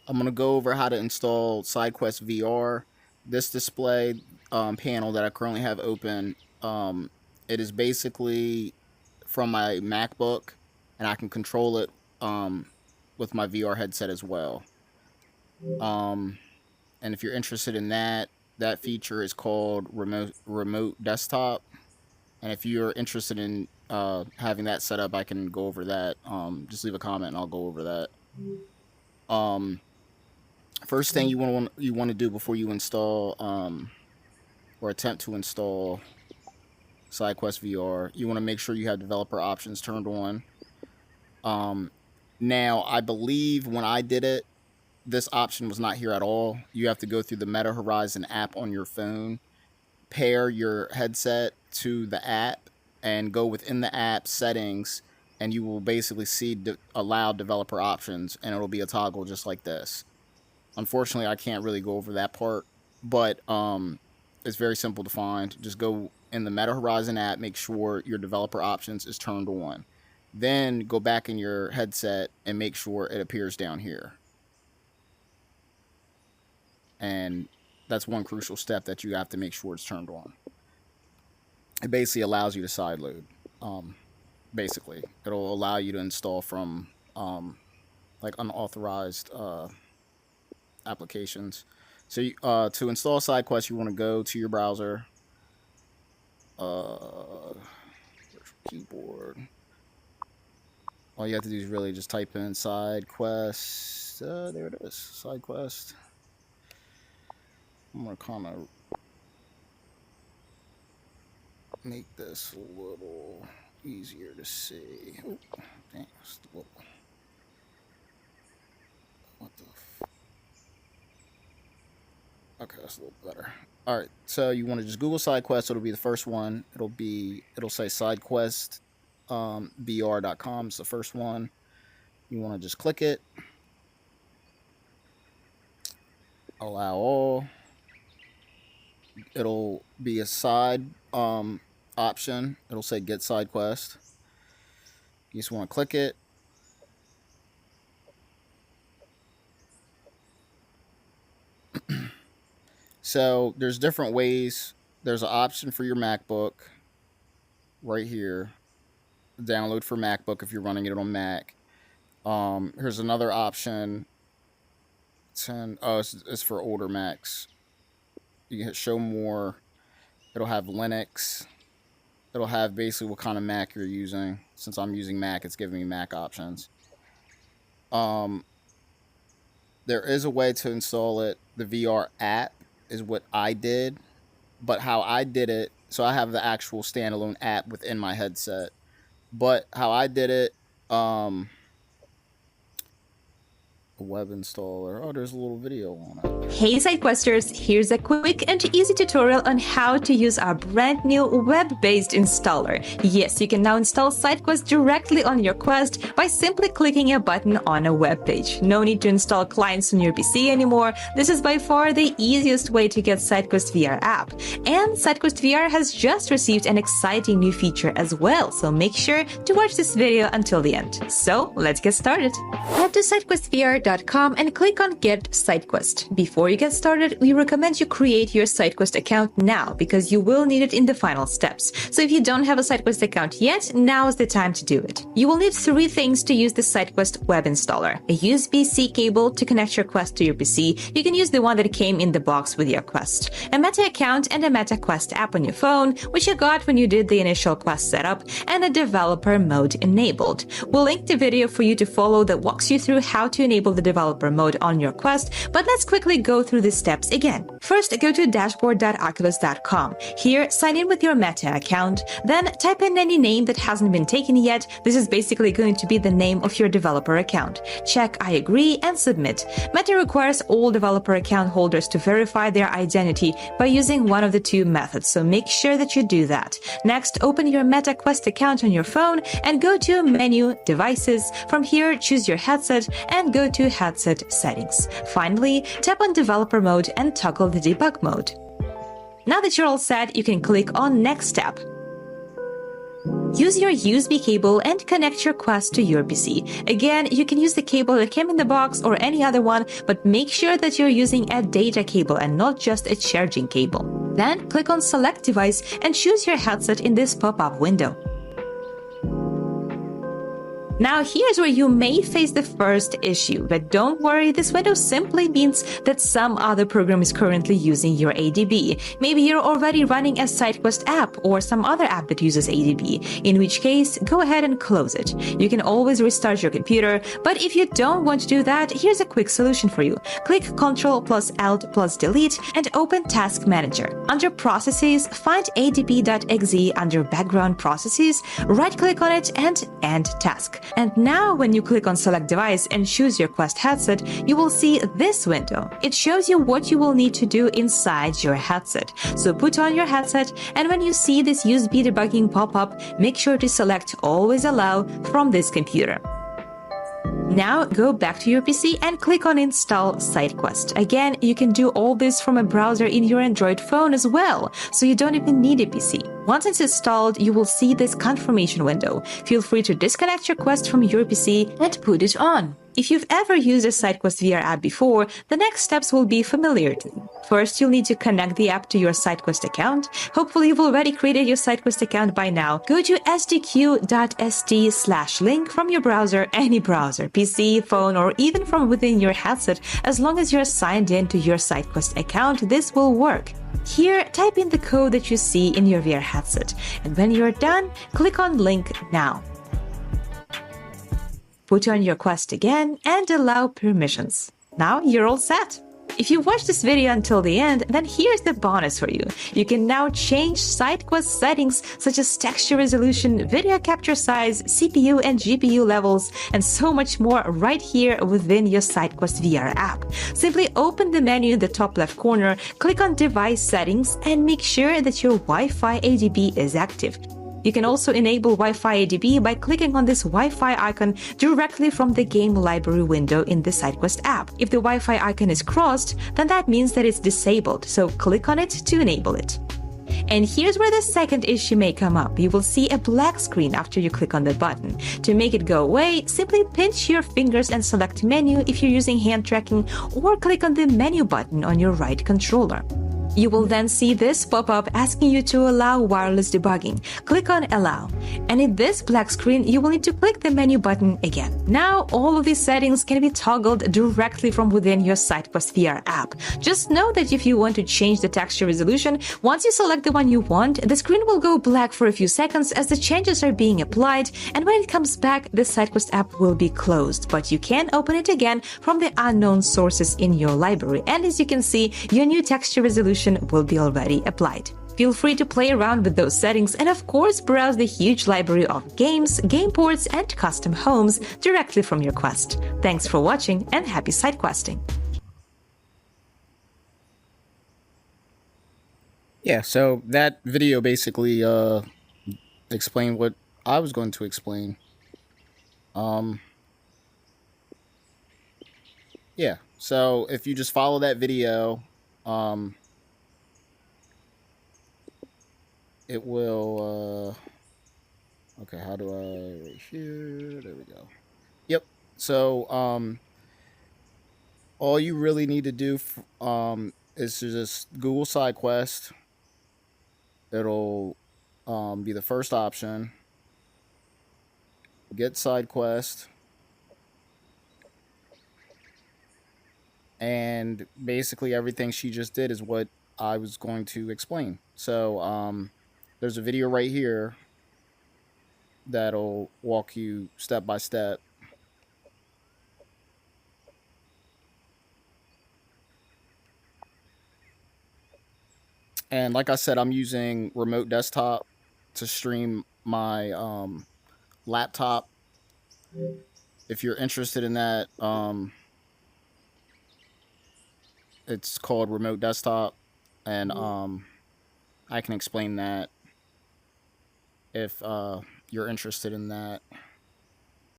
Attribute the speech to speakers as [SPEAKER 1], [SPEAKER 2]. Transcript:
[SPEAKER 1] I'm going to go over how to install Sidequest VR. This display panel that I currently have open, it is basically from my MacBook, and I can control it with my VR headset as well. Um, and if you're interested in that, that feature is called remote desktop. And if you're interested in having that set up, I can go over that. Just leave a comment and I'll go over that. Um, First thing you want to do before you install or attempt to install SideQuest VR, you want to make sure you have developer options turned on. Um, Now, I believe when I did it, this option was not here at all. You have to go through the Meta Horizon app on your phone, pair your headset to the app, and go within the app settings, and you will basically see allow developer options, and it'll be a toggle just like this. Unfortunately, I can't really go over that part, but it's very simple to find. Just go in the Meta Horizon app, make sure your developer options is turned on. Then go back in your headset and make sure it appears down here. And that's one crucial step that you have to make sure it's turned on. It basically allows you to sideload. Basically, it'll allow you to install from like unauthorized applications. So to install SideQuest, you want to go to your browser, keyboard. All you have to do is really just type in SideQuest. There it is, SideQuest. I'm gonna kind of make this a little easier to see. Oh, dang, that's a little. What the? Okay, that's a little better. All right, so you want to just Google SideQuest. It'll be the first one. It'll say SideQuest br.com. It's the first one. You want to just click it. Allow all. It'll be a side option. It'll say Get SideQuest. You just want to click it. So there's different ways. There's an option for your MacBook right here. Download for MacBook if you're running it on Mac. Here's another option. It's for older Macs. You can hit show more. It'll have Linux. It'll have basically what kind of Mac you're using. Since I'm using Mac, it's giving me Mac options. There is a way to install it. The VR app is what I did, but how I did it, so I have the actual standalone app within my headset. But how I did it, a web installer. Oh, there's a little video on it.
[SPEAKER 2] Hey Sidequesters, here's a quick and easy tutorial on how to use our brand new web-based installer. Yes, you can now install Sidequest directly on your Quest by simply clicking a button on a web page. No need to install clients on your PC anymore. This is by far the easiest way to get Sidequest VR app. And Sidequest VR has just received an exciting new feature as well, so make sure to watch this video until the end. So let's get started. Head to sidequestvr.com and click on Get Sidequest. Before you get started, we recommend you create your Sidequest account now because you will need it in the final steps. So if you don't have a Sidequest account yet, now is the time to do it. You will need three things to use the Sidequest web installer: a USB-C cable to connect your Quest to your PC. You can use the one that came in the box with your Quest. A Meta account and a Meta Quest app on your phone, which you got when you did the initial Quest setup, and a developer mode enabled. We'll link the video for you to follow that walks you through how to enable the developer mode on your Quest, but let's quickly go through the steps again. First, go to dashboard.oculus.com. Here, sign in with your Meta account, then type in any name that hasn't been taken yet. This is basically going to be the name of your developer account. Check I agree and submit. Meta requires all developer account holders to verify their identity by using one of the two methods, so make sure that you do that. Next, open your Meta Quest account on your phone and go to Menu, Devices. From here, choose your headset and go to Headset Settings. Finally, tap on Developer Mode and toggle the debug mode. Now that you're all set, you can click on Next Step. Use your USB cable and connect your Quest to your PC. Again, you can use the cable that came in the box or any other one, but make sure that you're using a data cable and not just a charging cable. Then click on Select Device and choose your headset in this pop-up window. Now here's where you may face the first issue, but don't worry, this window simply means that some other program is currently using your ADB. Maybe you're already running a Sidequest app or some other app that uses ADB, in which case, go ahead and close it. You can always restart your computer, but if you don't want to do that, here's a quick solution for you. Click Ctrl plus Alt plus Delete and open Task Manager. Under Processes, find adb.exe under Background Processes, right-click on it and End Task. And now when you click on Select Device and choose your Quest headset, you will see this window. It shows you what you will need to do inside your headset. So put on your headset, and when you see this USB debugging pop up, make sure to select Always Allow from this computer. Now go back to your PC and click on Install Sidequest. Again, you can do all this from a browser in your Android phone as well, so you don't even need a PC. Once it's installed, you will see this confirmation window. Feel free to disconnect your Quest from your PC and put it on. If you've ever used a Sidequest VR app before, the next steps will be familiar to you. First, you'll need to connect the app to your Sidequest account. Hopefully, you've already created your Sidequest account by now. Go to sdq.st/link from your browser, any browser, PC, phone, or even from within your headset. As long as you're signed in to your Sidequest account, this will work. Here, type in the code that you see in your VR headset, and when you're done, click on Link Now. Put on your Quest again and allow permissions. Now you're all set. If you watched this video until the end, then here's the bonus for you. You can now change Sidequest settings such as texture resolution, video capture size, CPU and GPU levels, and so much more right here within your Sidequest VR app. Simply open the menu in the top left corner, click on Device Settings, and make sure that your Wi-Fi ADB is active. You can also enable Wi-Fi ADB by clicking on this Wi-Fi icon directly from the game library window in the Sidequest app. If the Wi-Fi icon is crossed, then that means that it's disabled, so click on it to enable it. And here's where the second issue may come up. You will see a black screen after you click on the button. To make it go away, simply pinch your fingers and select Menu if you're using hand tracking, or click on the Menu button on your right controller. You will then see this pop up asking you to allow wireless debugging. Click on Allow. And in this black screen, you will need to click the menu button again. Now, all of these settings can be toggled directly from within your Sidequest VR app. Just know that if you want to change the texture resolution, once you select the one you want, the screen will go black for a few seconds as the changes are being applied, and when it comes back, the Sidequest app will be closed. But you can open it again from the unknown sources in your library. And as you can see, your new texture resolution will be already applied. Feel free to play around with those settings and of course browse the huge library of games, game ports, and custom homes directly from your Quest. Thanks for watching and happy sidequesting!
[SPEAKER 1] Yeah, so that video basically explained what I was going to explain. Yeah, so if you just follow that video, it will, okay, how do I, right here, there we go. Yep, so, all you really need to do, is to just Google SideQuest. It'll, be the first option. Get SideQuest. And basically everything she just did is what I was going to explain. So, there's a video right here that'll walk you step by step. And like I said, I'm using remote desktop to stream my laptop. If you're interested in that, it's called remote desktop, and I can explain that if you're interested in that.